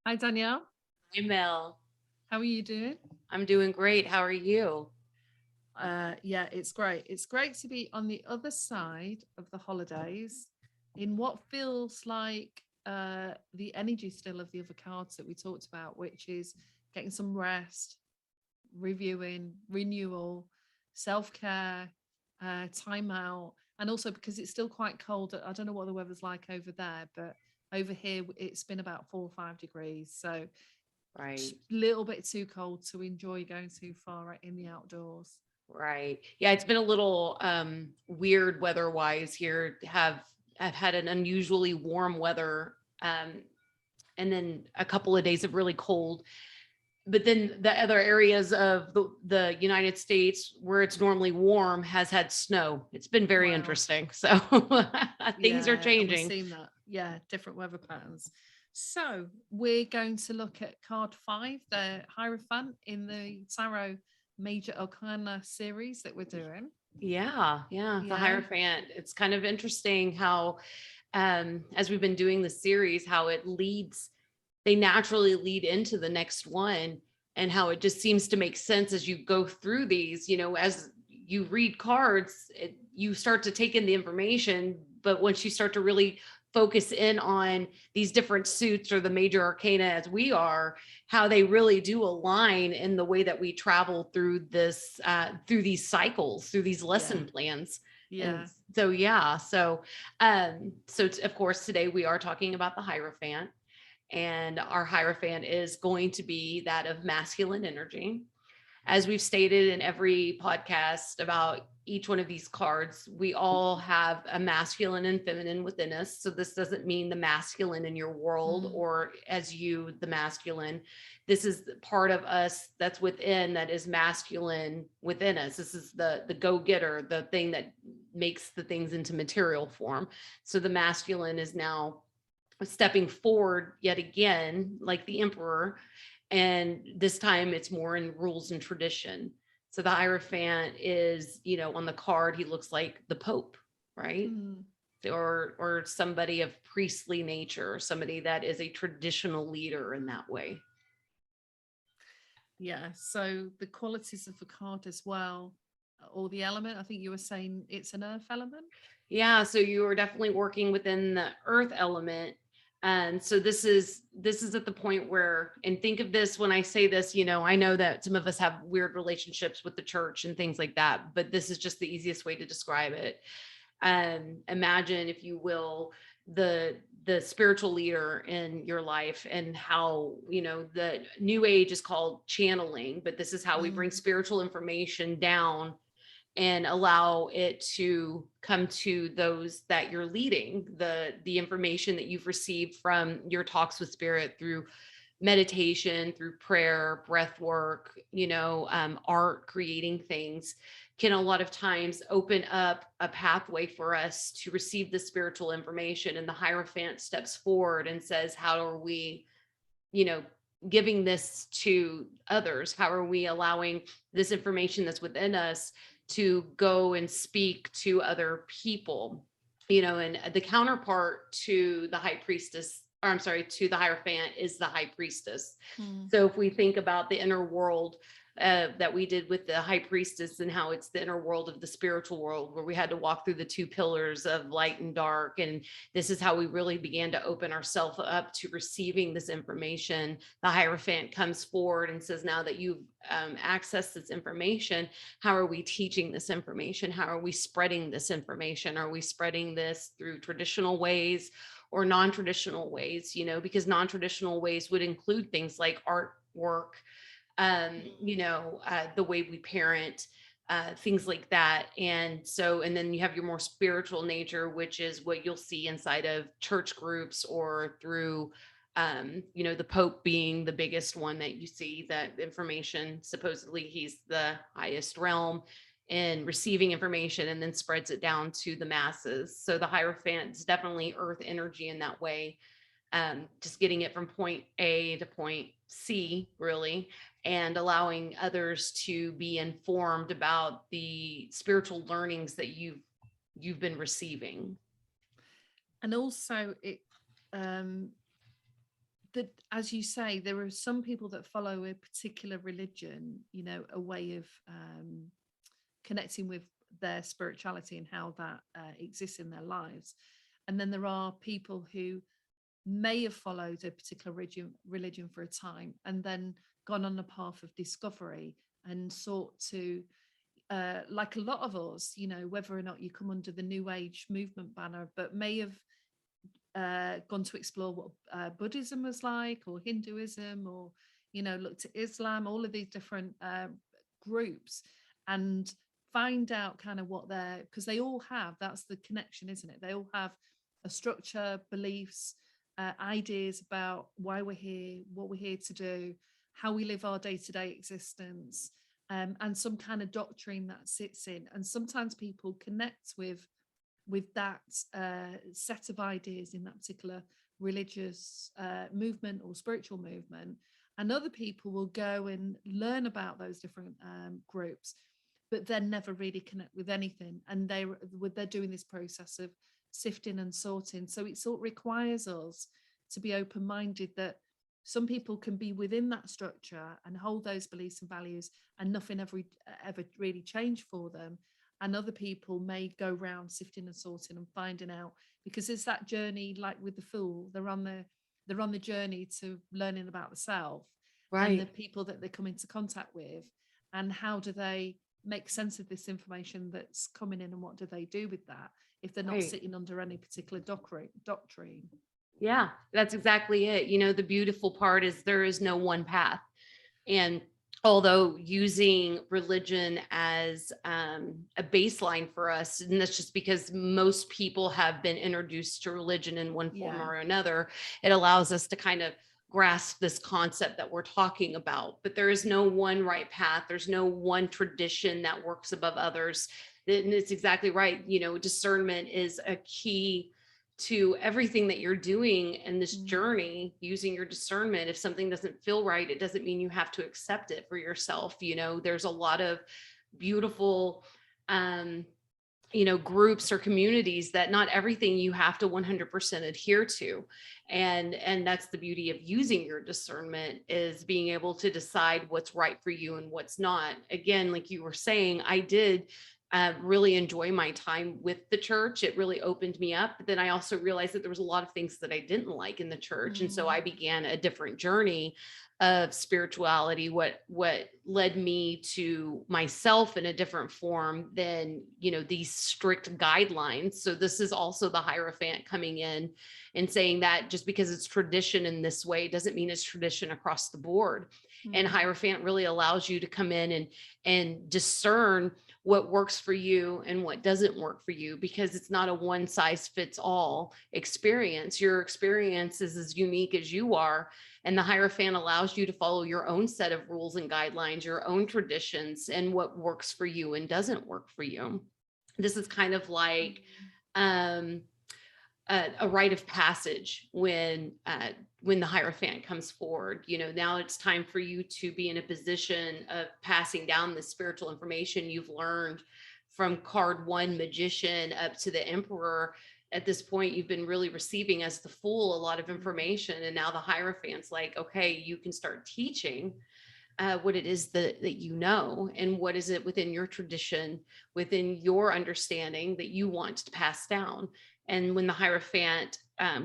Hi, Danielle. Hey Mel, How are you doing? I'm doing great. How are you? Yeah, it's great. It's great to be on the other side of the holidays in what feels like the energy still of the other cards that we talked about, which is getting some rest, reviewing, renewal, self care, time out. And also because it's still quite cold. I don't know what the weather's like over there, but over here it's been about 4 or 5 degrees. So Right, a little bit too cold to enjoy going too far in the outdoors. right. Yeah, it's been a little weird weather-wise here. I've had an unusually warm weather, and then a couple of days of really cold. But then the other areas of the United States where it's normally warm has had snow. It's been very Wow. interesting. So things are Yeah, and we're changing. seeing that. Yeah, different weather patterns. So we're going to look at card 5, the Hierophant in the Tarot Major Arcana series that we're doing. Yeah, the Yeah. Hierophant. It's kind of interesting how as we've been doing the series, how it leads, they naturally lead into the next one, and how it just seems to make sense as you go through these. As you read cards, you start to take in the information, but once you start to really focus in on these different suits or the major arcana as we are, how they really do align in the way that we travel through this through these cycles, through these Yeah. lesson plans. And Yeah. so of course today we are talking about the Hierophant, and our Hierophant is going to be that of masculine energy. As we've stated in every podcast about each one of these cards, we all have a masculine and feminine within us. So this doesn't mean the masculine in your world Mm, or as you, the masculine. This is the part of us that's within, that is masculine within us. This is the go-getter, the thing that makes the things into material form. So the masculine is now stepping forward yet again, like the emperor, and this time it's more in rules and tradition. So the Hierophant is, on the card, he looks like the Pope, right? mm. Or somebody of priestly nature, somebody that is a traditional leader in that way. Yeah. So the qualities of the card as well, or the element, I think you were saying it's an earth element. Yeah, so you are definitely working within the earth element. And so this is at the point where, and think of this when I say this, I know that some of us have weird relationships with the church and things like that, but this is just the easiest way to describe it. Imagine, if you will, the spiritual leader in your life, and how, the new age is called channeling, but this is how we bring Mm, spiritual information down and allow it to come to those that you're leading, the information that you've received from your talks with spirit through meditation, through prayer, breath work, art, creating things, can a lot of times open up a pathway for us to receive the spiritual information. And the Hierophant steps forward and says, how are we, you know giving this to others? How are we allowing this information that's within us to go and speak to other people? And the counterpart to the high priestess, or I'm sorry, to the Hierophant, is the high priestess. mm. So if we think about the inner world, that we did with the high priestess, and how it's the inner world of the spiritual world, where we had to walk through the two pillars of light and dark, and this is how we really began to open ourselves up to receiving this information. The Hierophant comes forward and says, now that you've accessed this information, how are we teaching this information? How are we spreading this information? Are we spreading this through traditional ways or non-traditional ways? Because non-traditional ways would include things like artwork, the way we parent, things like that. And then you have your more spiritual nature, which is what you'll see inside of church groups, or through, the Pope being the biggest one that you see, that information, supposedly he's the highest realm in receiving information and then spreads it down to the masses. So the Hierophant is definitely earth energy in that way, just getting it from point A to point C, really, and allowing others to be informed about the spiritual learnings that you've been receiving. And also, it um, that, as you say, there are some people that follow a particular religion, you know, a way of connecting with their spirituality and how that exists in their lives. And then there are people who may have followed a particular religion for a time and then gone on a path of discovery and sought to, like a lot of us, you know, whether or not you come under the New Age movement banner, but may have gone to explore what Buddhism was like, or Hinduism, or, you know, looked at Islam, all of these different groups, and find out kind of what they're, because they all have, that's the connection, isn't it? They all have a structure, beliefs, ideas about why we're here, what we're here to do, how we live our day-to-day existence, and some kind of doctrine that sits in. And sometimes people connect with that set of ideas in that particular religious movement or spiritual movement, and other people will go and learn about those different groups, but then never really connect with anything, and they're doing this process of sifting and sorting. So it sort of requires us to be open-minded, that some people can be within that structure and hold those beliefs and values, and nothing ever really change for them. And other people may go round sifting and sorting and finding out, because it's that journey, like with the Fool, they're on the journey to learning about the self, and the people that they come into contact with, and how do they make sense of this information that's coming in, and what do they do with that if they're not sitting under any particular doctrine. Yeah, that's exactly it. You know, the beautiful part is there is no one path. And although using religion as a baseline for us, and that's just because most people have been introduced to religion in one form or another, it allows us to kind of grasp this concept that we're talking about. But there is no one right path. There's no one tradition that works above others. And it's exactly right. You know, discernment is a key to everything that you're doing in this journey, using your discernment. If something doesn't feel right, it doesn't mean you have to accept it for yourself. You know, there's a lot of beautiful, you know, groups or communities that not everything you have to 100% adhere to. And that's the beauty of using your discernment, is being able to decide what's right for you and what's not. Again, like you were saying, I did really enjoy my time with the church. It really opened me up. But then I also realized that there was a lot of things that I didn't like in the church. And so I began a different journey of spirituality, what led me to myself in a different form than, you know, these strict guidelines. So this is also the Hierophant coming in and saying that just because it's tradition in this way doesn't mean it's tradition across the board. And Hierophant really allows you to come in and discern what works for you and what doesn't work for you, because it's not a one size fits all experience. Your experience is as unique as you are. And the Hierophant allows you to follow your own set of rules and guidelines, your own traditions, and what works for you and doesn't work for you. This is kind of like a rite of passage when the Hierophant comes forward. You know, now it's time for you to be in a position of passing down the spiritual information you've learned from card one, magician, up to the emperor. At this point, you've been really receiving as the Fool a lot of information. And now the Hierophant's like, okay, you can start teaching what it is that you know, and what is it within your tradition, within your understanding that you want to pass down. And when the Hierophant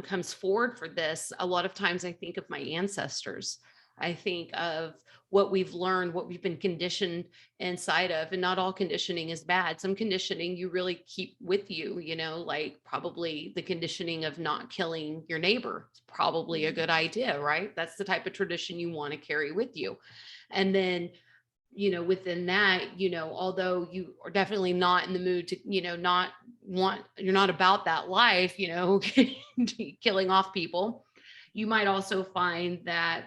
comes forward for this, a lot of times I think of my ancestors. I think of what we've learned, what we've been conditioned inside of. And not all conditioning is bad. Some conditioning you really keep with you, you know, like probably the conditioning of not killing your neighbor. It's probably a good idea, right? That's the type of tradition you want to carry with you. And then, you know, within that, you know, although you are definitely not in the mood to, you know, you're not about that life, you know, killing off people, you might also find that,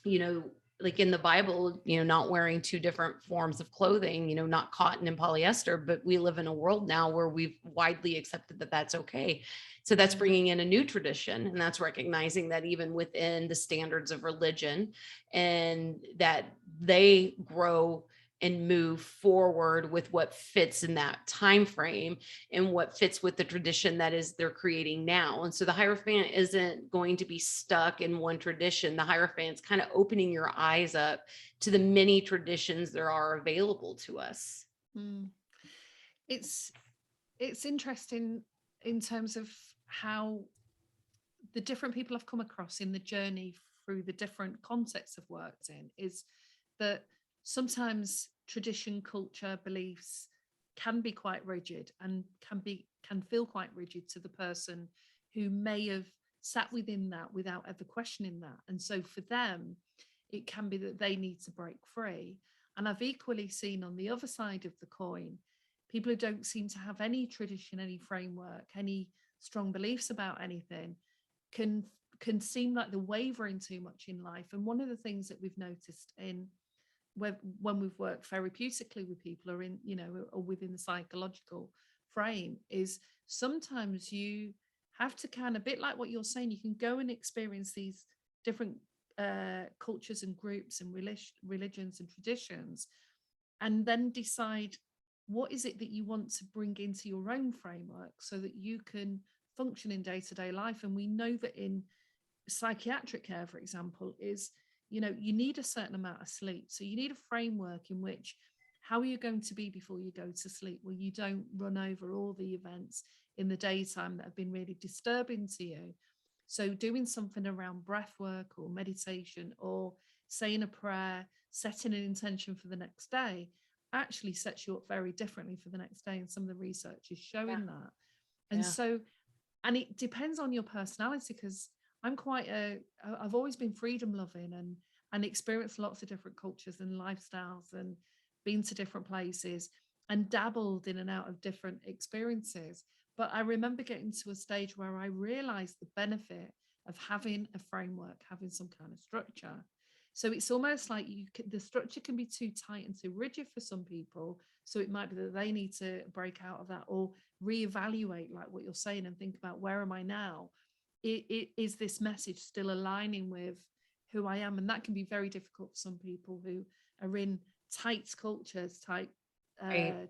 you know, like in the Bible, you know, not wearing two different forms of clothing, you know, not cotton and polyester, but we live in a world now where we've widely accepted that that's okay. So that's bringing in a new tradition, and that's recognizing that even within the standards of religion, and that they grow and move forward with what fits in that time frame and what fits with the tradition that is they're creating now. And so the Hierophant isn't going to be stuck in one tradition. The Hierophant's kind of opening your eyes up to the many traditions there are available to us. Mm. It's interesting in terms of how the different people I've come across in the journey through the different contexts I've worked in is that sometimes tradition, culture, beliefs can be quite rigid and can feel quite rigid to the person who may have sat within that without ever questioning that. And so for them, it can be that they need to break free. And I've equally seen on the other side of the coin, people who don't seem to have any tradition, any framework, any strong beliefs about anything can seem like they're wavering too much in life. And one of the things that we've noticed in when we've worked therapeutically with people or in, or within the psychological frame is sometimes you have to kind of, a bit like what you're saying, you can go and experience these different cultures and groups and religions and traditions, and then decide what is it that you want to bring into your own framework so that you can function in day-to-day life. And we know that in psychiatric care, for example, is you need a certain amount of sleep, so you need a framework in which how are you going to be before you go to sleep, where you don't run over all the events in the daytime that have been really disturbing to you. So doing something around breath work or meditation or saying a prayer, setting an intention for the next day actually sets you up very differently for the next day, and some of the research is showing that. And so, and it depends on your personality, because I've always been freedom loving and experienced lots of different cultures and lifestyles and been to different places and dabbled in and out of different experiences. But I remember getting to a stage where I realized the benefit of having a framework, having some kind of structure. So it's almost like the structure can be too tight and too rigid for some people. So it might be that they need to break out of that or reevaluate, like what you're saying, and think about, where am I now? Is this message still aligning with who I am? And that can be very difficult for some people who are in tight cultures, tight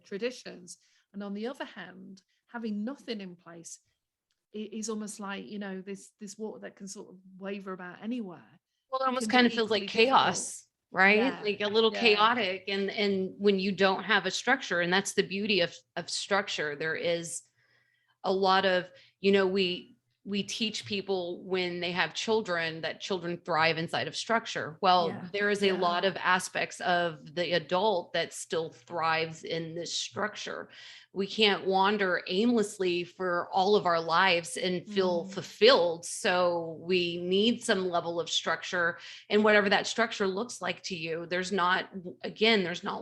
traditions. And on the other hand, having nothing in place is almost like, this water that can sort of waver about anywhere. Well, it almost kind of feels like chaos, right? Yeah. Like a little chaotic. And when you don't have a structure, and that's the beauty of structure, there is a lot of, we teach people when they have children that children thrive inside of structure. Well, there is a lot of aspects of the adult that still thrives in this structure. We can't wander aimlessly for all of our lives and feel fulfilled. So we need some level of structure, and whatever that structure looks like to you, there's not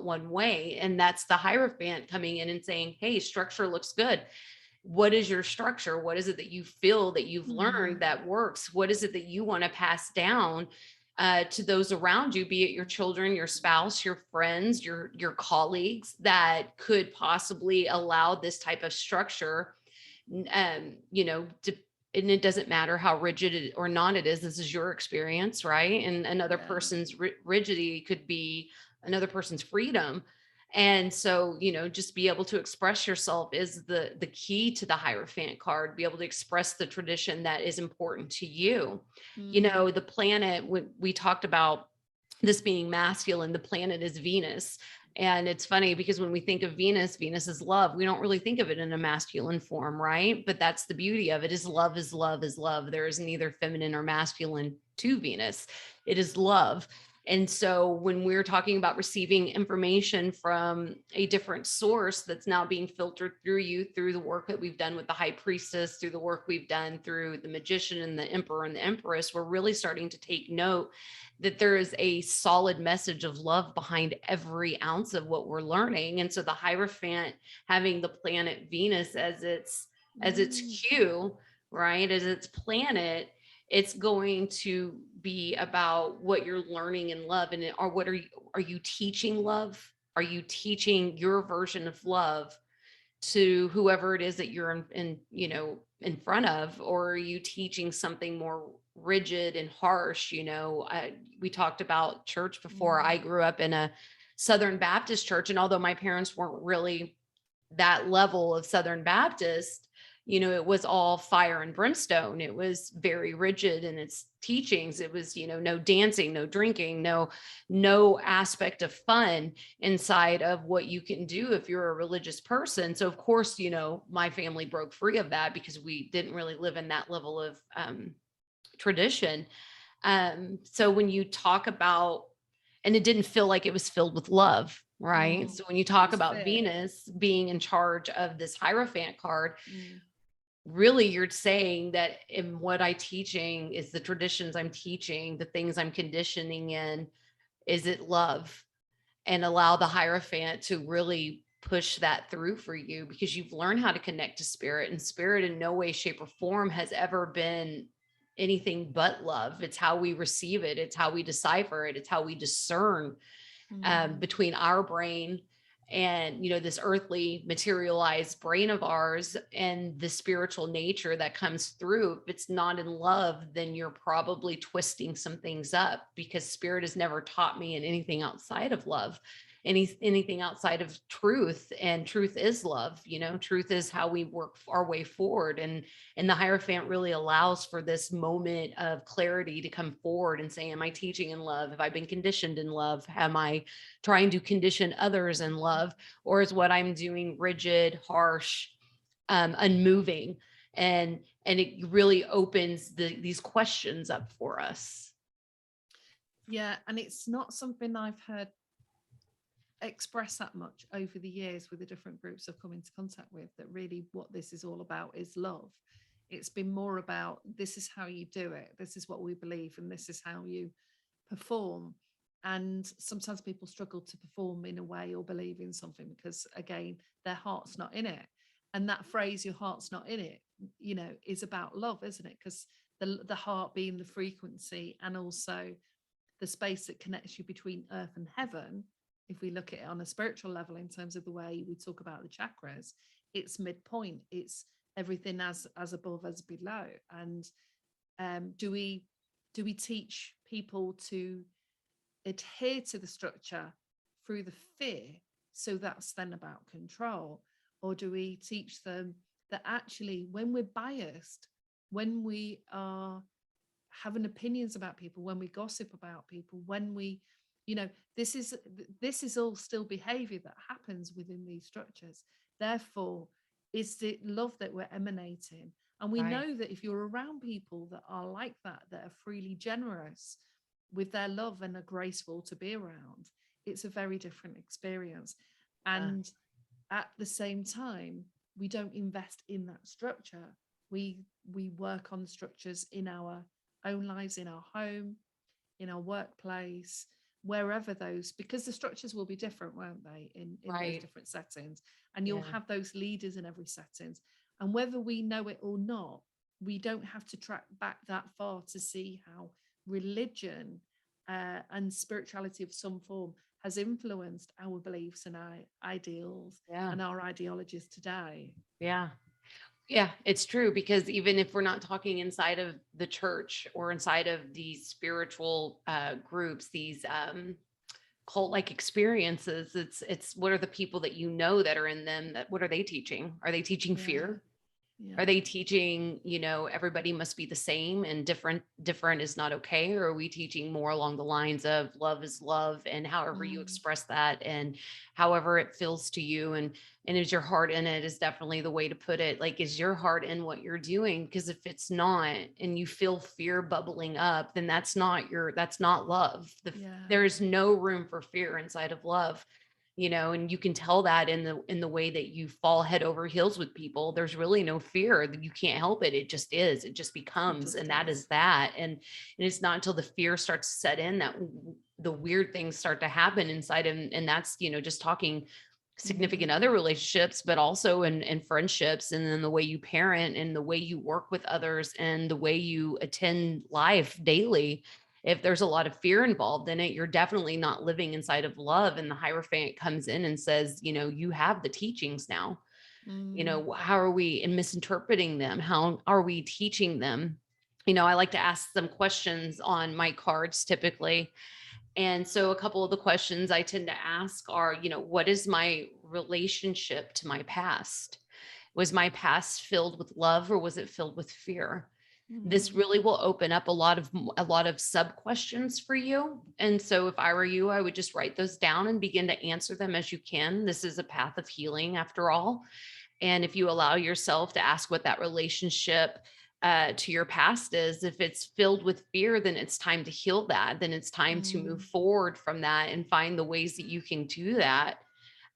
one way. And that's the Hierophant coming in and saying, hey, structure looks good. What is your structure? What is it that you feel that you've learned that works? What is it that you want to pass down to those around you, be it your children, your spouse, your friends, your colleagues, that could possibly allow this type of structure? And it doesn't matter how rigid or not it is. This is your experience, right? And another person's rigidity could be another person's freedom. And so, just be able to express yourself is the key to the Hierophant card. Be able to express the tradition that is important to you. The planet, we talked about this being masculine, the planet is Venus. And it's funny because when we think of Venus, Venus is love. We don't really think of it in a masculine form, right? But that's the beauty of it, is love is love is love. There is neither feminine or masculine to Venus. It is love. And so when we're talking about receiving information from a different source that's now being filtered through you, through the work that we've done with the High Priestess, through the work we've done through the Magician and the Emperor and the Empress, we're really starting to take note that there is a solid message of love behind every ounce of what we're learning. And so the Hierophant, having the planet Venus as its cue, right, as its planet, it's going to be about what you're learning in love. And are you teaching love? Are you teaching your version of love to whoever it is that you're in front of? Or are you teaching something more rigid and harsh? We talked about church before. I grew up in a Southern Baptist church. And although my parents weren't really that level of Southern Baptist, it was all fire and brimstone. It was very rigid in its teachings. It was, no dancing, no drinking, no aspect of fun inside of what you can do if you're a religious person. So of course, my family broke free of that because we didn't really live in that level of tradition. So when you talk about, and it didn't feel like it was filled with love, right? So when you talk about fear. Venus being in charge of this Hierophant card, Mm. really you're saying that in what I'm teaching is the traditions I'm teaching, the things I'm conditioning in, is it love? And allow the Hierophant to really push that through for you, because you've learned how to connect to spirit, and spirit in no way, shape, or form has ever been anything but love. It's how we receive it. It's how we decipher it. It's how we discern between our brain and this earthly materialized brain of ours and the spiritual nature that comes through. If it's not in love, then you're probably twisting some things up, because spirit has never taught me in anything outside of love, anything outside of truth. And truth is love. Truth is how we work our way forward. And the Hierophant really allows for this moment of clarity to come forward and say, am I teaching in love? Have I been conditioned in love? Am I trying to condition others in love? Or is what I'm doing rigid, harsh, unmoving? And it really opens these questions up for us. Yeah. And it's not something I've heard express that much over the years with the different groups I've come into contact with, that really what this is all about is love. It's been more about, this is how you do it, this is what we believe, and this is how you perform. And sometimes people struggle to perform in a way or believe in something because, again, their heart's not in it. And that phrase, your heart's not in it, is about love, isn't it? Because the heart being the frequency, and also the space that connects you between earth and heaven. If we look at it on a spiritual level, in terms of the way we talk about the chakras, it's midpoint. It's everything as above as below. And do we teach people to adhere to the structure through the fear? So that's then about control. Or do we teach them that actually, when we're biased, when we are having opinions about people, when we gossip about people, when we, this is all still behavior that happens within these structures. Therefore, it's the love that we're emanating. And we know that if you're around people that are like that are freely generous with their love and are graceful to be around, it's a very different experience. And at the same time, we don't invest in that structure. We work on structures in our own lives, in our home, in our workplace, wherever those, because the structures will be different, won't they, in those different settings. And you'll have those leaders in every settings. And whether we know it or not, we don't have to track back that far to see how religion and spirituality of some form has influenced our beliefs and our ideals and our ideologies today. Yeah, it's true, because even if we're not talking inside of the church or inside of these spiritual groups, these cult-like experiences, it's what are the people that that are in them, that what are they teaching? Are they teaching fear? Are they teaching, everybody must be the same and different is not okay? Or are we teaching more along the lines of love is love, and however you express that and however it feels to you, and is your heart in it, is definitely the way to put it. Like, is your heart in what you're doing? Because if it's not, and you feel fear bubbling up, then that's not love. There is no room for fear inside of love. And you can tell that in the way that you fall head over heels with people. There's really no fear, that you can't help it. It just is, it just becomes, and that is that. And it's not until the fear starts to set in that the weird things start to happen inside. And that's, just talking significant other relationships, but also in friendships, and then the way you parent and the way you work with others and the way you attend life daily. If there's a lot of fear involved in it, you're definitely not living inside of love. And the Hierophant comes in and says, you have the teachings now. How are we in misinterpreting them? How are we teaching them? I like to ask some questions on my cards typically. And so a couple of the questions I tend to ask are, what is my relationship to my past? Was my past filled with love or was it filled with fear? This Mm, really will open up a lot of sub questions for you. And so if I were you, I would just write those down and begin to answer them as you can. This is a path of healing after all. And if you allow yourself to ask what that relationship to your past is, if it's filled with fear, then it's time to heal that. Then it's time to move mm, forward from that and find the ways that you can do that.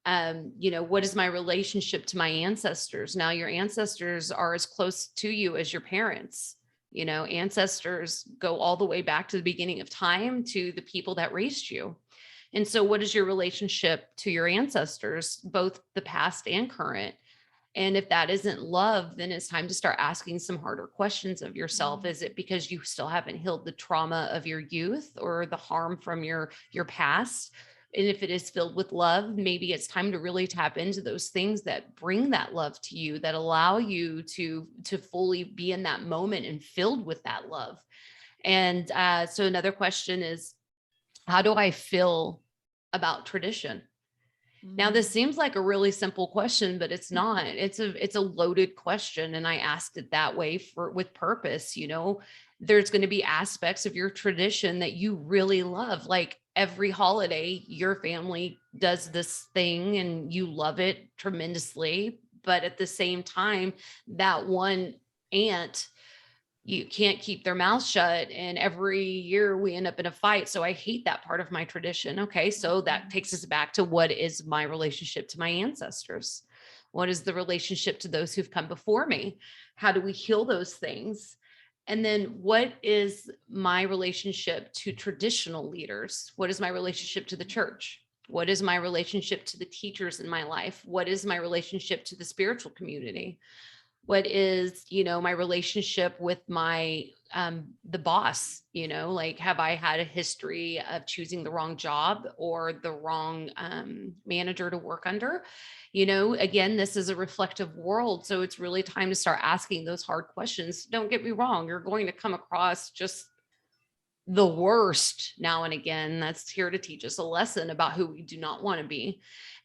What is my relationship to my ancestors? Now, your ancestors are as close to you as your parents. Ancestors go all the way back to the beginning of time to the people that raised you. And so, what is your relationship to your ancestors, both the past and current? And if that isn't love, then it's time to start asking some harder questions of yourself. mm, Is it because you still haven't healed the trauma of your youth or the harm from your past? And if it is filled with love, maybe it's time to really tap into those things that bring that love to you, that allow you to fully be in that moment and filled with that love. And so another question is, how do I feel about tradition? Now, this mm. seems like a really simple question, but it's not. It's a loaded question, and I asked it that way for with purpose. There's going to be aspects of your tradition that you really love. Like every holiday, your family does this thing and you love it tremendously. But at the same time, that one aunt, you can't keep their mouth shut, and every year we end up in a fight, so I hate that part of my tradition. Okay, so that Mm, takes us back to, what is my relationship to my ancestors? What is the relationship to those who've come before me? How do we heal those things? And then what is my relationship to traditional leaders? What is my relationship to the church? What is my relationship to the teachers in my life? What is my relationship to the spiritual community? What is my relationship with my the boss? Like, have I had a history of choosing the wrong job or the wrong manager to work under? Again, this is a reflective world, so it's really time to start asking those hard questions. Don't get me wrong, you're going to come across just the worst now and again. That's here to teach us a lesson about who we do not want to be.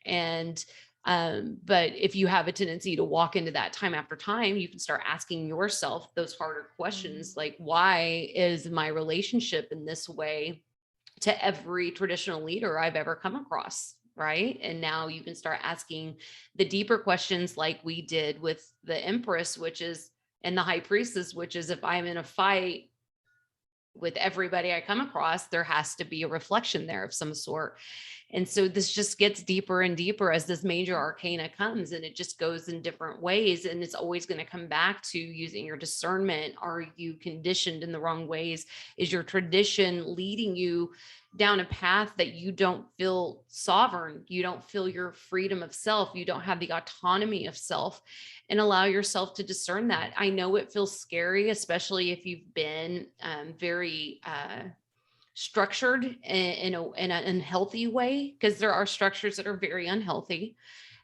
And but if you have a tendency to walk into that time after time, you can start asking yourself those harder mm, questions, like, why is my relationship in this way to every traditional leader I've ever come across? Right. And now you can start asking the deeper questions, like we did with the empress, which is, and the high priestess, which is, if I'm in a fight with everybody I come across, there has to be a reflection there of some sort. And so this just gets deeper and deeper as this major arcana comes, and it just goes in different ways. And it's always going to come back to using your discernment. Are you conditioned in the wrong ways? Is your tradition leading you down a path that you don't feel sovereign? You don't feel your freedom of self. You don't have the autonomy of self, and allow yourself to discern that. I know it feels scary, especially if you've been very structured in an unhealthy way, because there are structures that are very unhealthy.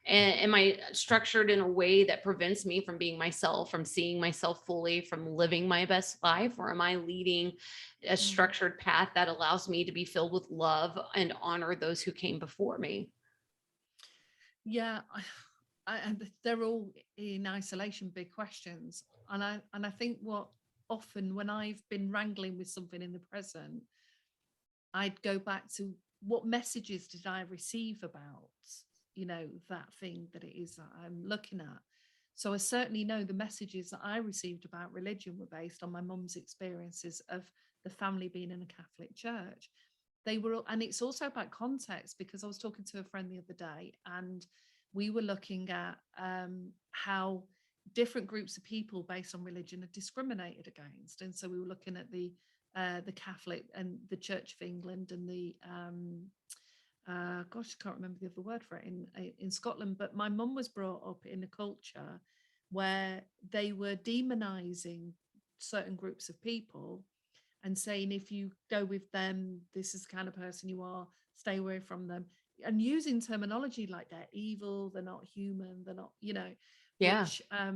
And am I structured in a way that prevents me from being myself, from seeing myself fully, from living my best life? Or am I leading a mm. structured path that allows me to be filled with love and honor those who came before me? Yeah, and they're all in isolation big questions, and I think what often when I've been wrangling with something in the present, I'd go back to what messages did I receive about, that thing that it is that I'm looking at. So I certainly know the messages that I received about religion were based on my mum's experiences of the family being in a Catholic church. They were, and it's also about context, because I was talking to a friend the other day and we were looking at how different groups of people based on religion are discriminated against. And so we were looking at the Catholic and the Church of England and the gosh, I can't remember the other word for it in Scotland. But my mum was brought up in a culture where they were demonizing certain groups of people and saying, if you go with them, this is the kind of person you are, stay away from them. And using terminology like they're evil, they're not human, they're not, Yeah. which, I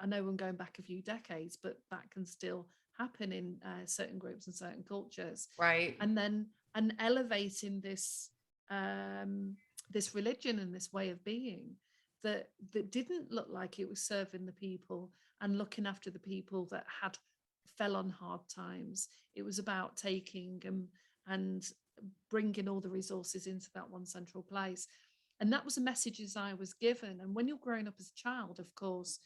know I'm going back a few decades, but that can still happen in certain groups and certain cultures, Right. and then and elevating this religion and this way of being that didn't look like it was serving the people and looking after the people that had fell on hard times. It was about taking and bringing all the resources into that one central place. And that was the messages I was given. And when you're growing up as a child, of course,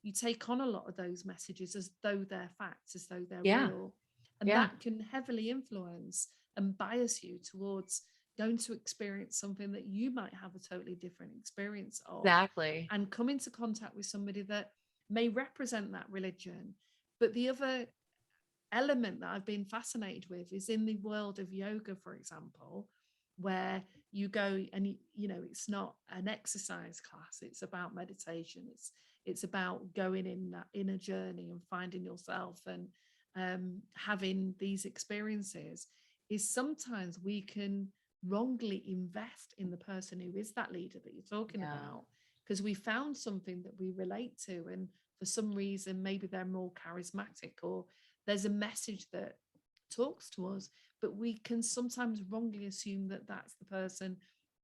you take on a lot of those messages as though they're facts, as though they're Yeah. real. And Yeah. that can heavily influence and bias you towards going to experience something that you might have a totally different experience of. Exactly. And come into contact with somebody that may represent that religion. But the other element that I've been fascinated with is in the world of yoga, for example, where you go and it's not an exercise class, it's about meditation, it's about going in that inner journey and finding yourself and having these experiences. Is sometimes we can wrongly invest in the person who is that leader that you're talking about, because we found something that we relate to, and for some reason maybe they're more charismatic or there's a message that talks to us, but we can sometimes wrongly assume that that's the person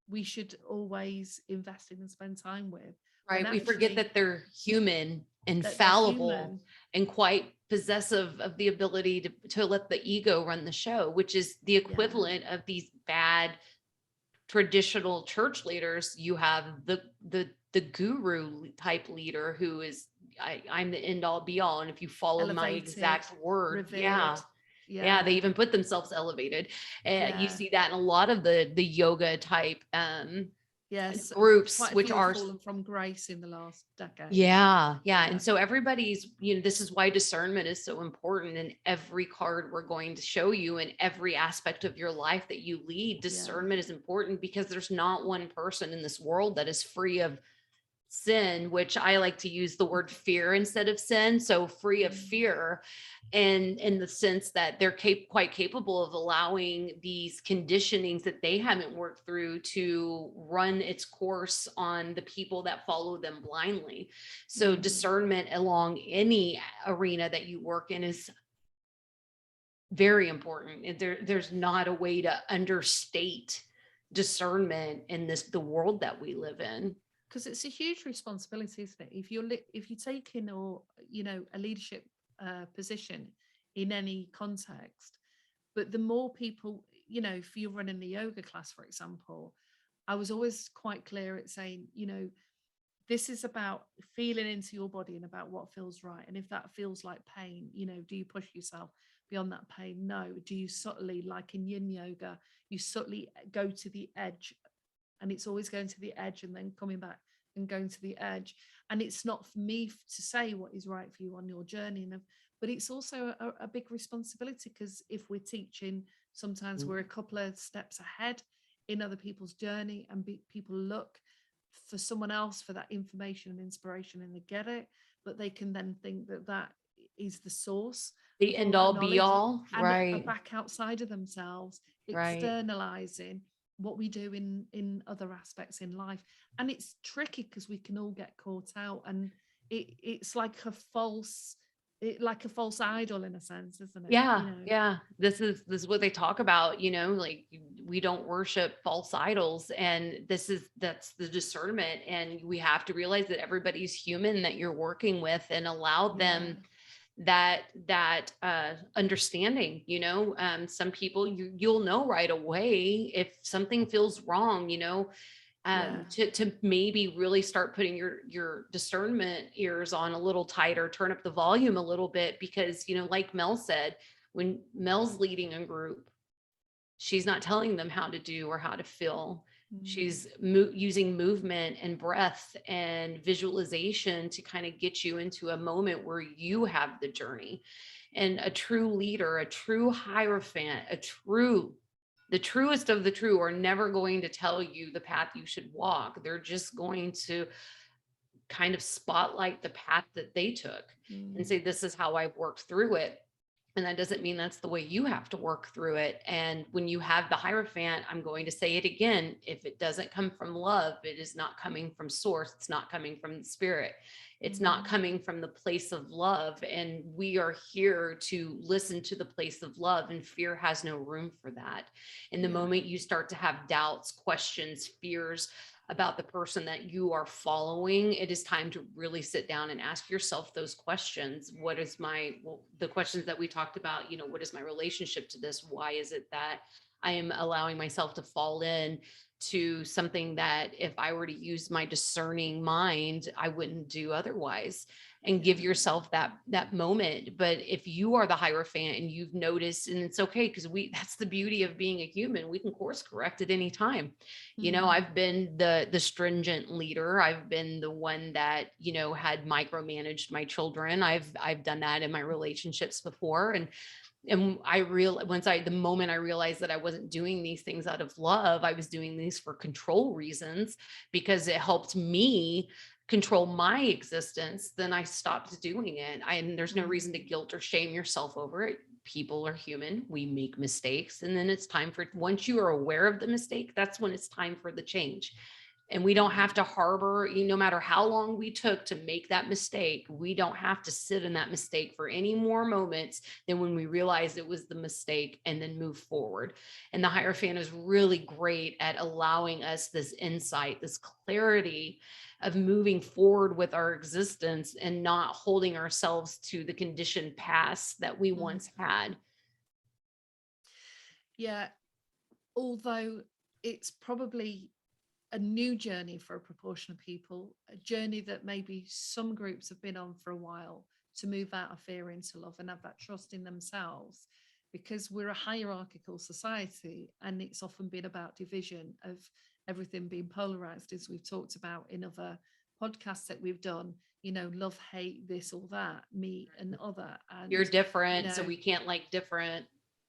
we should always invest in and spend time with. Right. We forget that they're human and fallible and quite possessive of the ability to let the ego run the show, which is the equivalent of these bad traditional church leaders. You have the guru type leader who is, I'm the end all be all. And if you follow elevated, my exact word, revered. Yeah, they even put themselves elevated. And you see that in a lot of the yoga type yes, groups, which are fallen from grace in the last decade. Yeah. And so everybody's, this is why discernment is so important. And every card we're going to show you in every aspect of your life that you lead, discernment is important, because there's not one person in this world that is free of sin, which I like to use the word fear instead of sin. So free of fear, and in the sense that they're quite capable of allowing these conditionings that they haven't worked through to run its course on the people that follow them blindly. So discernment along any arena that you work in is very important. There's not a way to understate discernment in the world that we live in. Because it's a huge responsibility, isn't it? If you're taking a leadership position in any context, but the more people, if you're running the yoga class, for example, I was always quite clear at saying, this is about feeling into your body and about what feels right. And if that feels like pain, do you push yourself beyond that pain? No. Do you subtly, like in yin yoga, you subtly go to the edge, and it's always going to the edge and then coming back and going to the edge. And it's not for me to say what is right for you on your journey, but it's also a big responsibility, because if we're teaching, sometimes we're a couple of steps ahead in other people's journey, and people look for someone else for that information and inspiration, and they get it, but they can then think that is the source, the end all be all, and are back outside of themselves, externalizing what we do in other aspects in life. And it's tricky because we can all get caught out, and it's like a false idol in a sense, isn't it? Yeah. This is what they talk about, like we don't worship false idols, and that's the discernment. And we have to realize that everybody's human that you're working with, and allow them that understanding. Some people you'll know right away if something feels wrong, to maybe really start putting your discernment ears on a little tighter, turn up the volume a little bit, because like Mel said, when Mel's leading a group, she's not telling them how to do or how to feel. She's using movement and breath and visualization to kind of get you into a moment where you have the journey. And a true leader, a true Hierophant, the truest of the true are never going to tell you the path you should walk. They're just going to kind of spotlight the path that they took and say, this is how I've worked through it. And that doesn't mean that's the way you have to work through it. And when you have the Hierophant, I'm going to say it again, if it doesn't come from love, it is not coming from source. It's not coming from the spirit. It's not coming from the place of love. And we are here to listen to the place of love, and fear has no room for that. In the moment you start to have doubts, questions, fears about the person that you are following, it is time to really sit down and ask yourself those questions. What is the questions that we talked about, what is my relationship to this? Why is it that I am allowing myself to fall in to something that if I were to use my discerning mind, I wouldn't do otherwise? And give yourself that moment. But if you are the Hierophant and you've noticed, and it's okay, because that's the beauty of being a human, we can course correct at any time. I've been the stringent leader. I've been the one that, had micromanaged my children. I've done that in my relationships before. And the moment I realized that I wasn't doing these things out of love, I was doing these for control reasons, because it helped me control my existence, then I stopped doing it. And there's no reason to guilt or shame yourself over it. People are human. We make mistakes. And then it's time once you are aware of the mistake, that's when it's time for the change. And we don't have to harbor, no matter how long we took to make that mistake, we don't have to sit in that mistake for any more moments than when we realized it was the mistake, and then move forward. And the Hierophant is really great at allowing us this insight, this clarity of moving forward with our existence and not holding ourselves to the conditioned past that we once had. Yeah. Although it's probably a new journey for a proportion of people, a journey that maybe some groups have been on for a while, to move out of fear into love and have that trust in themselves, because we're a hierarchical society, and it's often been about division, of everything being polarized, as we've talked about in other podcasts that we've done, love, hate, this or that, me and other. And you're different, so we can't like different.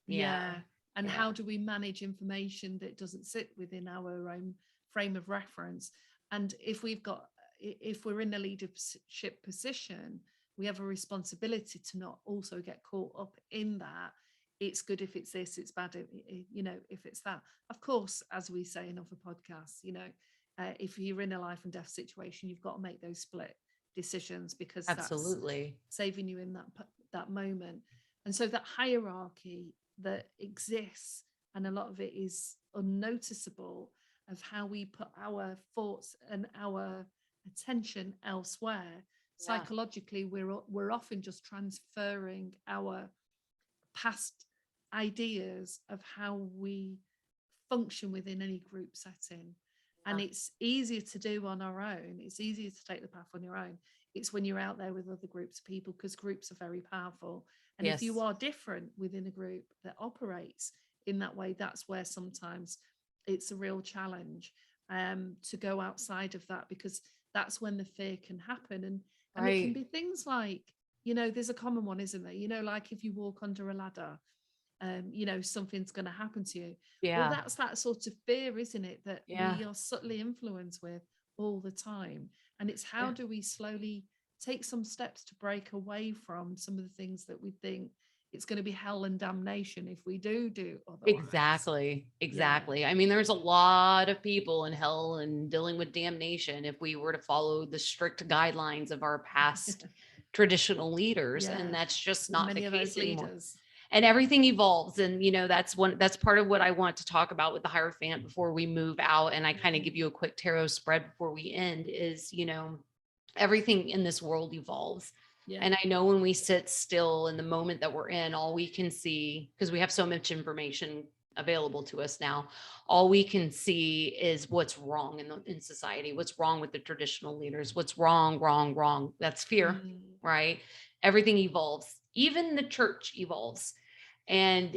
And how do we manage information that doesn't sit within our own frame of reference? And if we're in a leadership position, we have a responsibility to not also get caught up in that. It's good if it's this, it's bad if it's that. Of course, as we say in other podcasts, if you're in a life and death situation, you've got to make those split decisions, because absolutely, that's saving you in that moment. And so that hierarchy that exists, and a lot of it is unnoticeable, of how we put our thoughts and our attention elsewhere. Psychologically, we're often just transferring our past ideas of how we function within any group setting. And it's easier to do on our own. It's easier to take the path on your own. It's when you're out there with other groups of people, because groups are very powerful. And if you are different within a group that operates in that way, that's where sometimes it's a real challenge to go outside of that, because that's when the fear can happen. And it can be things like, there's a common one, isn't there? Like if you walk under a ladder, something's going to happen to you. Well, that's that sort of fear, isn't it, that we are subtly influenced with all the time. And it's how do we slowly take some steps to break away from some of the things that we think it's going to be hell and damnation if we do otherwise. Exactly. I mean, there's a lot of people in hell and dealing with damnation if we were to follow the strict guidelines of our past traditional leaders. And that's just not many the of case those anymore. leaders. And everything evolves. And, that's part of what I want to talk about with the Hierophant before we move out. And I kind of give you a quick tarot spread before we end is, everything in this world evolves. And I know when we sit still in the moment that we're in, all we can see, because we have so much information available to us now, all we can see is what's wrong in society, what's wrong with the traditional leaders, what's wrong. That's fear, right? Everything evolves. Even the church evolves. And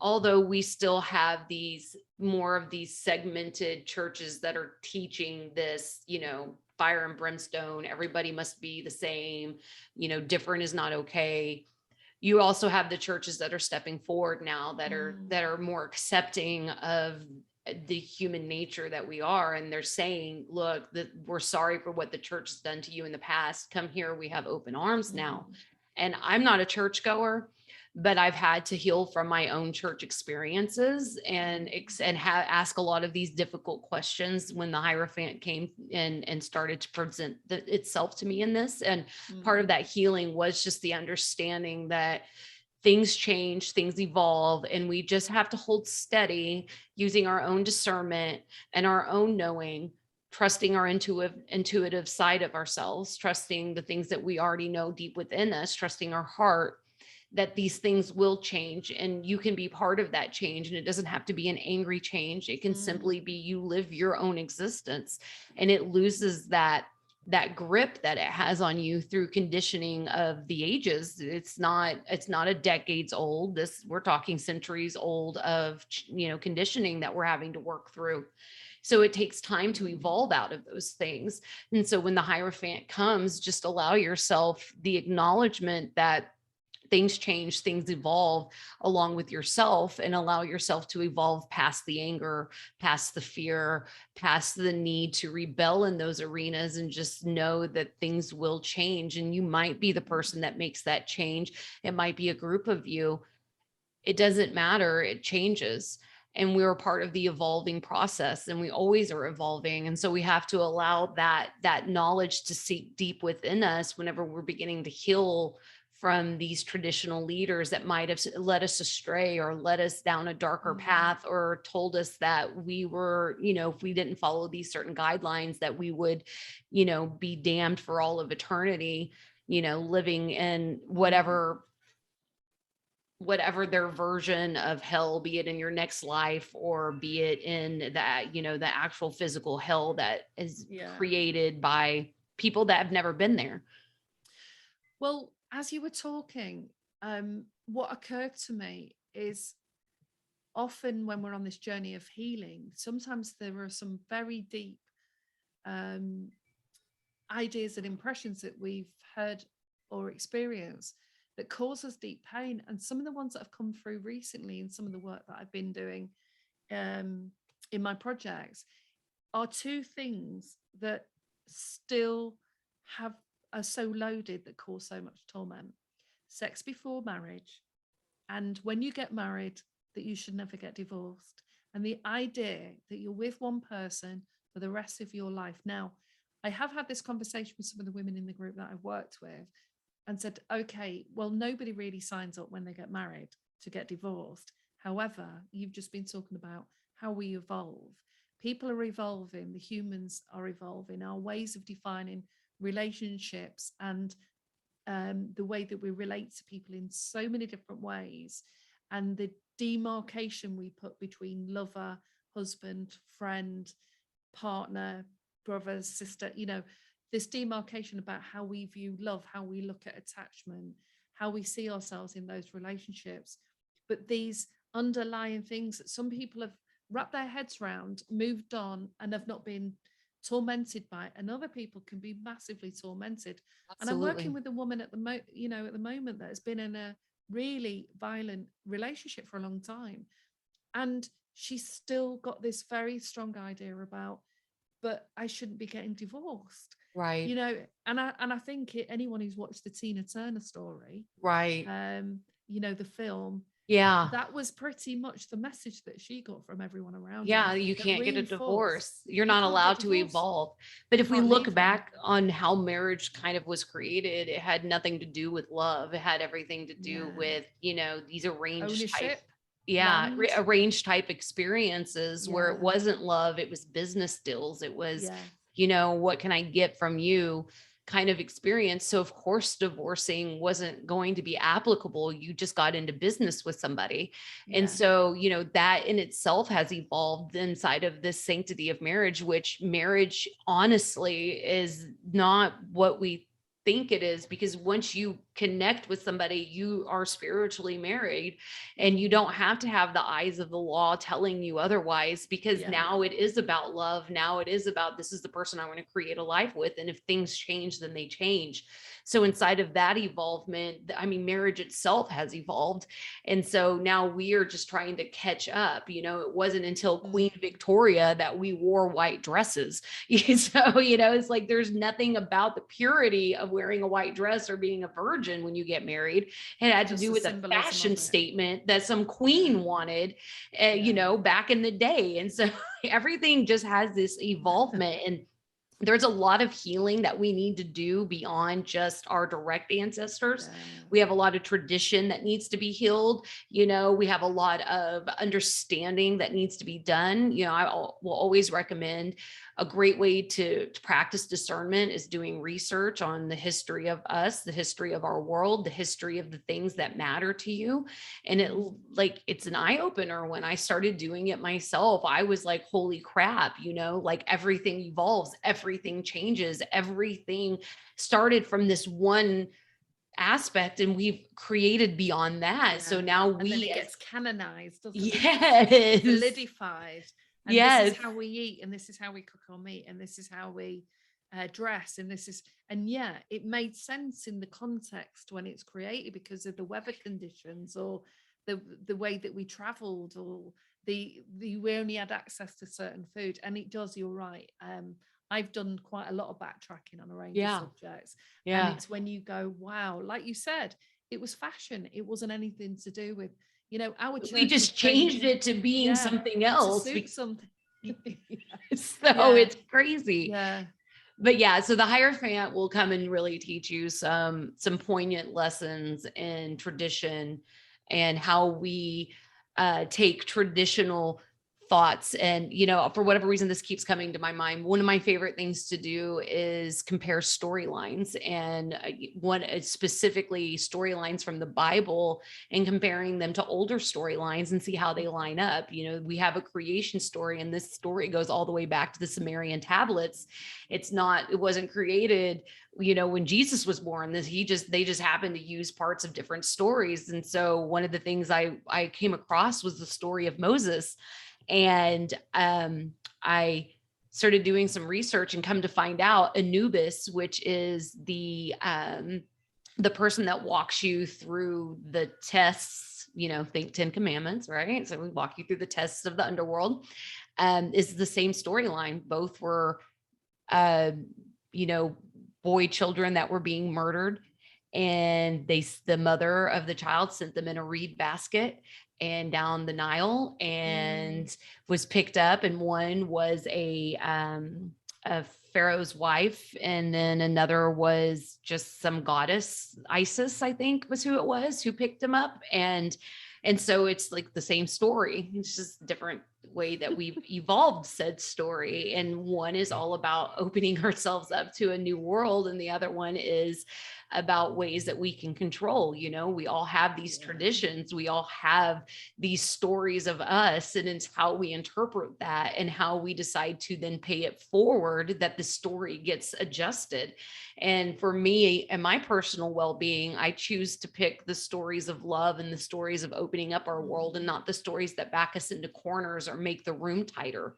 although we still have more of these segmented churches that are teaching this, fire and brimstone, everybody must be the same, different is not okay. You also have the churches that are stepping forward now that are more accepting of the human nature that we are. And they're saying, look, we're sorry for what the church has done to you in the past. Come here. We have open arms now. And I'm not a churchgoer, but I've had to heal from my own church experiences and ask a lot of these difficult questions when the Hierophant came in and started to present itself to me in this. And part of that healing was just the understanding that things change, things evolve, and we just have to hold steady using our own discernment and our own knowing, trusting our intuitive side of ourselves, trusting the things that we already know deep within us, trusting our heart, that these things will change and you can be part of that change. And it doesn't have to be an angry change. It can simply be you live your own existence, and it loses that grip that it has on you through conditioning of the ages. It's not a decades old. We're talking centuries old of, conditioning that we're having to work through. So it takes time to evolve out of those things. And so when the Hierophant comes, just allow yourself the acknowledgement that things change, things evolve along with yourself, and allow yourself to evolve past the anger, past the fear, past the need to rebel in those arenas, and just know that things will change. And you might be the person that makes that change. It might be a group of you. It doesn't matter. It changes. And we're part of the evolving process, and we always are evolving. And so we have to allow that knowledge to seep deep within us whenever we're beginning to heal from these traditional leaders that might have led us astray or led us down a darker path, or told us that we were, if we didn't follow these certain guidelines, that we would, be damned for all of eternity, living in whatever their version of hell, be it in your next life or be it in that, the actual physical hell that is created by people that have never been there. Well, as you were talking, what occurred to me is often when we're on this journey of healing, sometimes there are some very deep ideas and impressions that we've heard or experienced that cause us deep pain. And some of the ones that have come through recently in some of the work that I've been doing in my projects are two things that still are so loaded that cause so much torment: sex before marriage, and when you get married, that you should never get divorced, and the idea that you're with one person for the rest of your life. Now, I have had this conversation with some of the women in the group that I've worked with and said, okay, well, nobody really signs up when they get married to get divorced. However, you've just been talking about how we evolve. People are evolving, the humans are evolving, our ways of defining relationships and the way that we relate to people in so many different ways, and the demarcation we put between lover, husband, friend, partner, brother, sister, this demarcation about how we view love, how we look at attachment, how we see ourselves in those relationships. But these underlying things that some people have wrapped their heads around, moved on, and have not been tormented by, and other people can be massively tormented. Absolutely. And I'm working with a woman at the moment that has been in a really violent relationship for a long time, and she's still got this very strong idea about, but I shouldn't be getting divorced, right? And I think anyone who's watched the Tina Turner story, right, the film, that was pretty much the message that she got from everyone around her. You can't get a divorce. You're not allowed to evolve. But if we look back on how marriage kind of was created, it had nothing to do with love. It had everything to do with, these arranged type experiences where it wasn't love, it was business deals. It was, what can I get from you kind of experience. So of course, divorcing wasn't going to be applicable. You just got into business with somebody. And so, that in itself has evolved inside of this sanctity of marriage, which marriage honestly is not what we think it is, because once you connect with somebody, you are spiritually married, and you don't have to have the eyes of the law telling you otherwise, because now it is about love. Now it is about, this is the person I want to create a life with. And if things change, then they change. So inside of that evolvement, marriage itself has evolved. And so now we are just trying to catch up. It wasn't until Queen Victoria that we wore white dresses. So, it's like, there's nothing about the purity of wearing a white dress or being a virgin when you get married. It had to Just do the with a symbolism fashion of it. statement that some queen wanted, you know, back in the day. And so everything just has this evolvement, and there's a lot of healing that we need to do beyond just our direct ancestors. We have a lot of tradition that needs to be healed. You know, we have a lot of understanding that needs to be done. You know, will always recommend a great way to practice discernment is doing research on the history of us, the history of our world, the history of the things that matter to you. And it's an eye opener. When I started doing it myself, I was like, holy crap, you know, like everything evolves, everything changes, everything started from this one aspect and we've created beyond that. So now and then it gets canonized, doesn't it? Solidified. And this is how we eat, and this is how we cook our meat, and this is how we dress, and this is, and it made sense in the context when it's created because of the weather conditions or the way that we traveled, or the we only had access to certain food. And it does, you're right. I've done quite a lot of backtracking on a range of subjects. And it's when you go, wow, like you said, it was fashion. It wasn't anything to do with, you know, our church. We just changed it to being something else. To suit something. So it's crazy. But so the Hierophant will come and really teach you some poignant lessons in tradition and how we take traditional thoughts. And, you know, for whatever reason, this keeps coming to my mind. One of my favorite things to do is compare storylines, and specifically storylines from the Bible, and comparing them to older storylines and see how they line up. You know, we have a creation story, and this story goes all the way back to the Sumerian tablets. It wasn't created, you know, when Jesus was born. They just happened to use parts of different stories. And so one of the things I came across was the story of Moses. And I started doing some research and come to find out Anubis, which is the person that walks you through the tests, you know, think 10 commandments, right? So we walk you through the tests of the underworld, is the same storyline. Both were, you know, boy children that were being murdered. And the mother of the child sent them in a reed basket and down the Nile, and was picked up. And one was a Pharaoh's wife, and then another was just some goddess, Isis, I think was who it was, who picked him up. And so it's like the same story. It's just a different way that we've evolved said story. And one is all about opening ourselves up to a new world, and the other one is about ways that we can control. You know, we all have these traditions, we all have these stories of us, and it's how we interpret that and how we decide to then pay it forward that the story gets adjusted. And for me and my personal well-being, I choose to pick the stories of love and the stories of opening up our world, and not the stories that back us into corners or make the room tighter.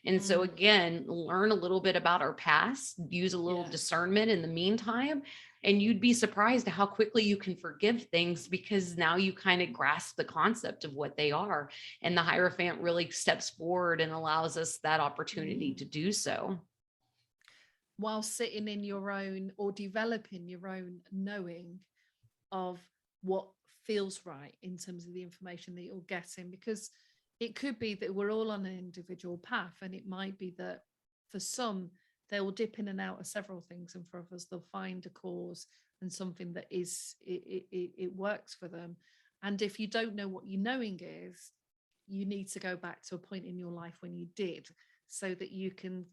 And so again, learn a little bit about our past, use a little discernment in the meantime, and you'd be surprised at how quickly you can forgive things, because now you kind of grasp the concept of what they are. And the Hierophant really steps forward and allows us that opportunity to do so. While sitting in your own, or developing your own knowing of what feels right in terms of the information that you're getting, because it could be that we're all on an individual path, and it might be that for some they will dip in and out of several things, and for others they'll find a cause and something that is it works for them. And if you don't know what your knowing is, you need to go back to a point in your life when you did, so that you can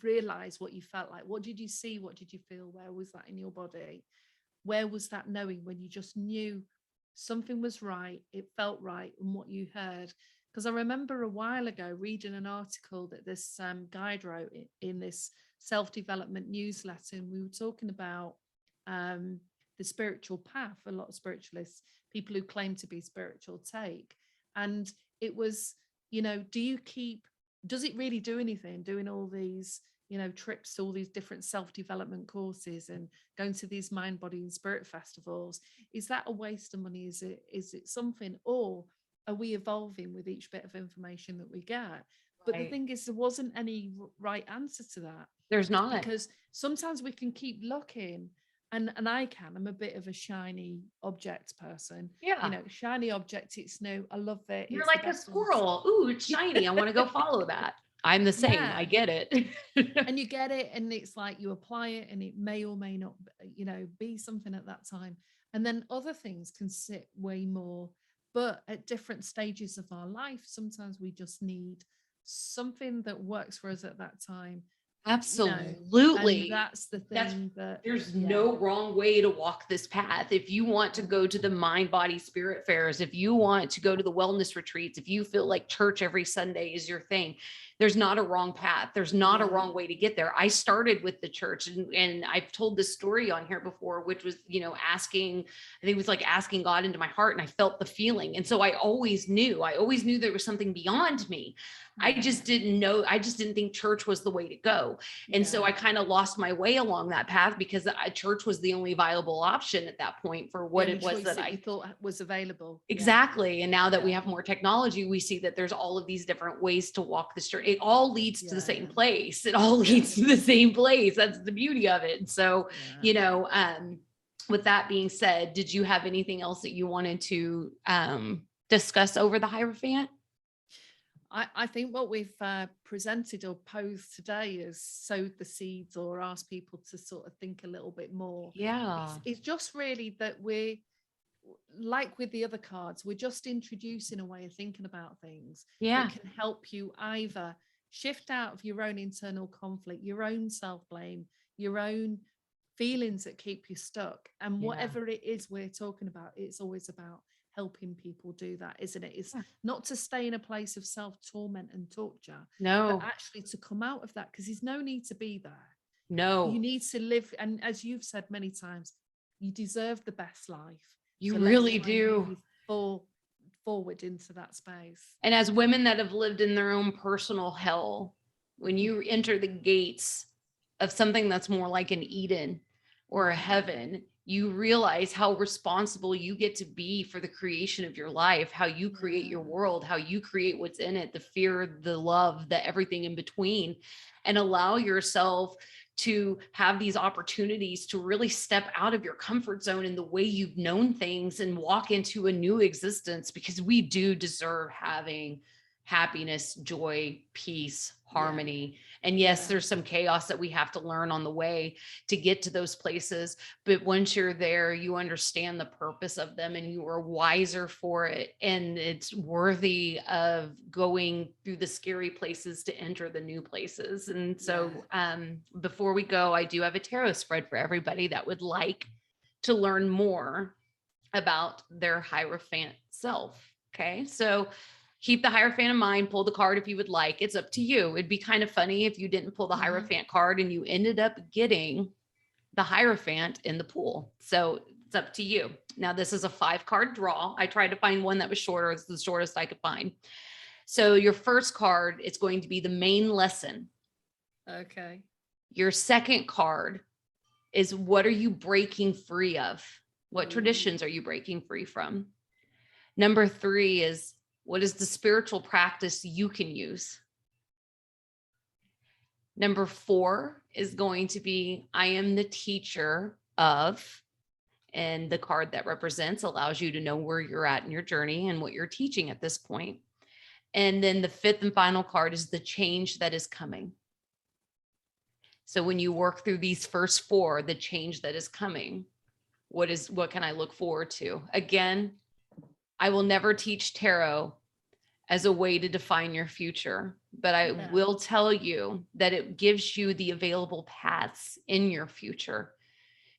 realize what you felt like. What did you see? What did you feel? Where was that in your body? Where was that knowing when you just knew something was right, it felt right, and what you heard? Because I remember a while ago reading an article that this guide wrote in this self-development newsletter, and we were talking about the spiritual path a lot of spiritualists, people who claim to be spiritual, take. And it was, you know, does it really do anything doing all these, you know, trips to all these different self-development courses and going to these mind, body and spirit festivals? Is that a waste of money? Is it something, or are we evolving with each bit of information that we get? But the thing is, there wasn't any right answer to that. There's not. Because sometimes we can keep looking and I'm a bit of a shiny object person. Yeah. You know, shiny object, it's new. I love it. You're It's the like a best one to squirrel. Ooh, it's shiny. I want to go follow that. I'm the same. I yeah. get it. And you get it, and it's like you apply it, and it may or may not, you know, be something at that time. And then other things can sit way more, but at different stages of our life, sometimes we just need something that works for us at that time, you know. And Absolutely. that's the That's thing that, There's yeah, no wrong way to walk this path. If you want to go to the mind, body, spirit fairs, if you want to go to the wellness retreats, if you feel like church every Sunday is your thing, there's not a wrong path. There's not a yeah, wrong way to get there. I started with the church, and I've told this story on here before, which was, asking, I think it was like asking God into my heart, and I felt the feeling. And so I always knew there was something beyond me. I just didn't know. I just didn't think church was the way to go. And so I kind of lost my way along that path because church was the only viable option at that point for what it was that you thought was available. exactly. And now that we have more technology, we see that there's all of these different ways to walk this journey. It all leads to the same place. It all leads to the same place. That's the beauty of it. And so, with that being said, did you have anything else that you wanted to discuss over the Hierophant? I think what we've presented or posed today is sowed the seeds or asked people to sort of think a little bit more. Yeah. It's just really that we're, like with the other cards, we're just introducing a way of thinking about things that can help you either shift out of your own internal conflict, your own self-blame, your own feelings that keep you stuck. And whatever it is we're talking about, it's always about helping people do that, isn't it? It's not to stay in a place of self-torment and torture, but actually to come out of that, because there's no need to be there. You need to live, and as you've said many times, you deserve the best life. You really do. Forward into that space. And as women that have lived in their own personal hell, when you enter the gates of something that's more like an Eden or a heaven, you realize how responsible you get to be for the creation of your life, how you create your world, how you create what's in it, the fear, the love, the everything in between, and allow yourself to have these opportunities to really step out of your comfort zone in the way you've known things and walk into a new existence, because we do deserve having happiness, joy, peace, harmony. And yes, there's some chaos that we have to learn on the way to get to those places. But once you're there, you understand the purpose of them and you are wiser for it. And it's worthy of going through the scary places to enter the new places. And so before we go, I do have a tarot spread for everybody that would like to learn more about their Hierophant self. Okay. So keep the Hierophant in mind, pull the card if you would like. It's up to you. It'd be kind of funny if you didn't pull the Hierophant card and you ended up getting the Hierophant in the pool. So it's up to you. Now, this is a 5-card draw. I tried to find one that was shorter. It's the shortest I could find. So your first card, it's going to be the main lesson. Okay. Your second card is, what are you breaking free of? What traditions are you breaking free from? Number 3 is, what is the spiritual practice you can use? Number 4 is going to be, I am the teacher of, and the card that represents allows you to know where you're at in your journey and what you're teaching at this point. And then the 5th and final card is the change that is coming. So when you work through these first 4, the change that is coming, what can I look forward to? Again, I will never teach tarot as a way to define your future, but I will tell you that it gives you the available paths in your future,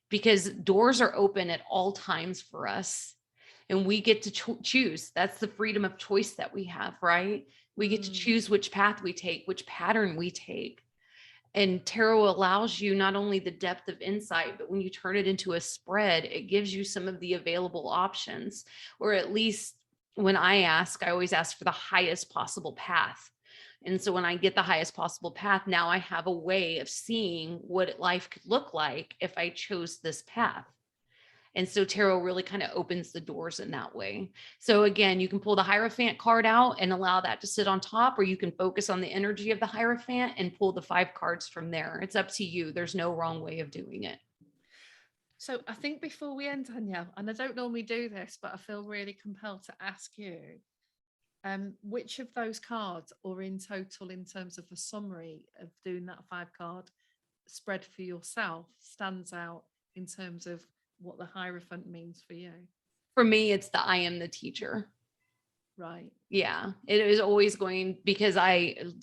because doors are open at all times for us and we get to choose. That's the freedom of choice that we have, right? We get to choose which path we take, which pattern we take. And tarot allows you not only the depth of insight, but when you turn it into a spread, it gives you some of the available options, or at least when I always ask for the highest possible path. And so when I get the highest possible path, now I have a way of seeing what life could look like if I chose this path. And so tarot really kind of opens the doors in that way. So again, you can pull the Hierophant card out and allow that to sit on top, or you can focus on the energy of the Hierophant and pull the 5 cards from there. It's up to you. There's no wrong way of doing it. So I think before we end, Danielle, and I don't normally do this, but I feel really compelled to ask you, which of those cards, or in total, in terms of a summary of doing that 5 card spread for yourself, stands out in terms of what the Hierophant means for you? For me, it's the I am the teacher. Right. Yeah, it is always going, because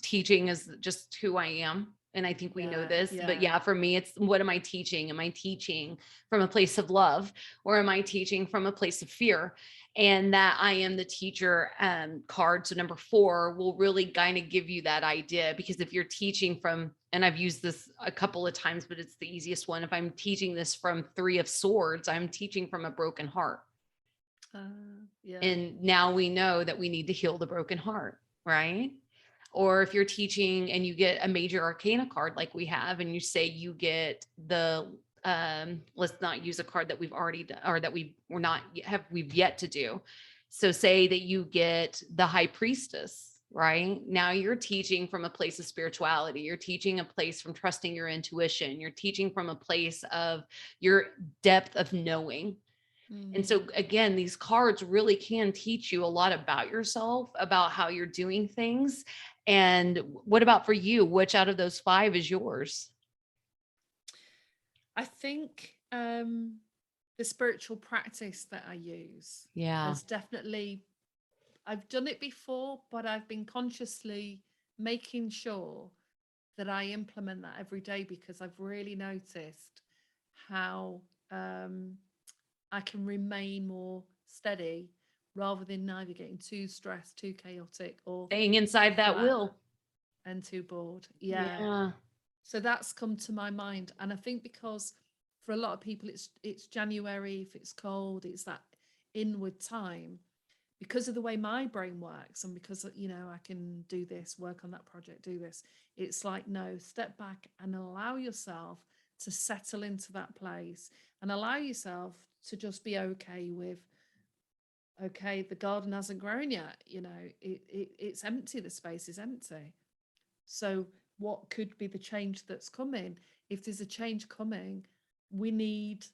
teaching is just who I am. And I think we know Yeah. this, but Yeah. yeah, for me, it's what am I teaching? Am I teaching from a place of love, or am I teaching from a place of fear? And that I am the teacher card. So number 4 will really kind of give you that idea, because if you're teaching from, and I've used this a couple of times, but it's the easiest one. If I'm teaching this from 3 of Swords, I'm teaching from a broken heart. Yeah. And now we know that we need to heal the broken heart, right? Or if you're teaching and you get a Major Arcana card like we have, and you say you get the let's not use a card that we've already done, or that we've yet to do. So say that you get the High Priestess, right? Now you're teaching from a place of spirituality. You're teaching a place from trusting your intuition. You're teaching from a place of your depth of knowing. And so again, these cards really can teach you a lot about yourself, about how you're doing things. And what about for you? Which out of those 5 is yours? I think the spiritual practice that I use Yeah. has definitely, I've done it before, but I've been consciously making sure that I implement that every day, because I've really noticed how I can remain more steady rather than either getting too stressed, too chaotic, or Staying inside that flat will. and too bored. Yeah. Yeah. So that's come to my mind, and I think because for a lot of people it's January, if it's cold, it's that inward time, because of the way my brain works, and because I can do this, work on that project, do this. It's like, no, step back and allow yourself to settle into that place, and allow yourself to just be okay with, okay, the garden hasn't grown yet, it's empty, the space is empty. So what could be the change that's coming? If there's a change coming, we need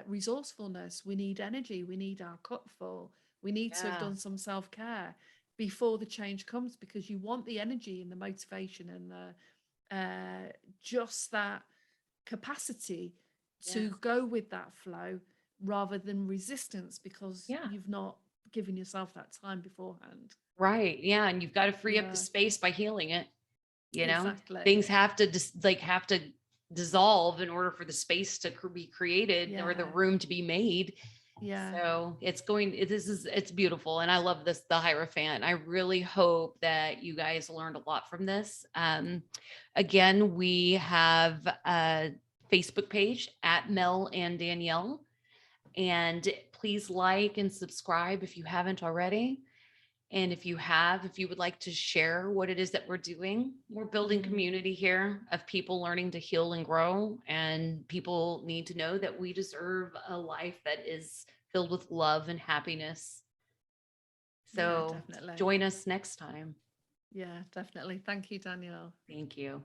resourcefulness, we need energy, we need our cup full, we need to have Yeah. done some self-care before the change comes, because you want the energy and the motivation and the just that capacity Yeah. to go with that flow rather than resistance, because Yeah. you've not given yourself that time beforehand. Right. Yeah. And you've got to free up the Yeah, space by healing it. exactly. Things have to have to dissolve in order for the space to be created, or the Yeah, room to be made. yeah. So it's beautiful. And I love this, the Hierophant. I really hope that you guys learned a lot from this. Again, we have a Facebook page at Mel and Danielle, and please like and subscribe if you haven't already. And if you would like to share what it is that we're doing, we're building community here of people learning to heal and grow. And people need to know that we deserve a life that is filled with love and happiness. Yeah, So definitely. join us next time. Yeah, definitely. Thank you, Danielle. Thank you.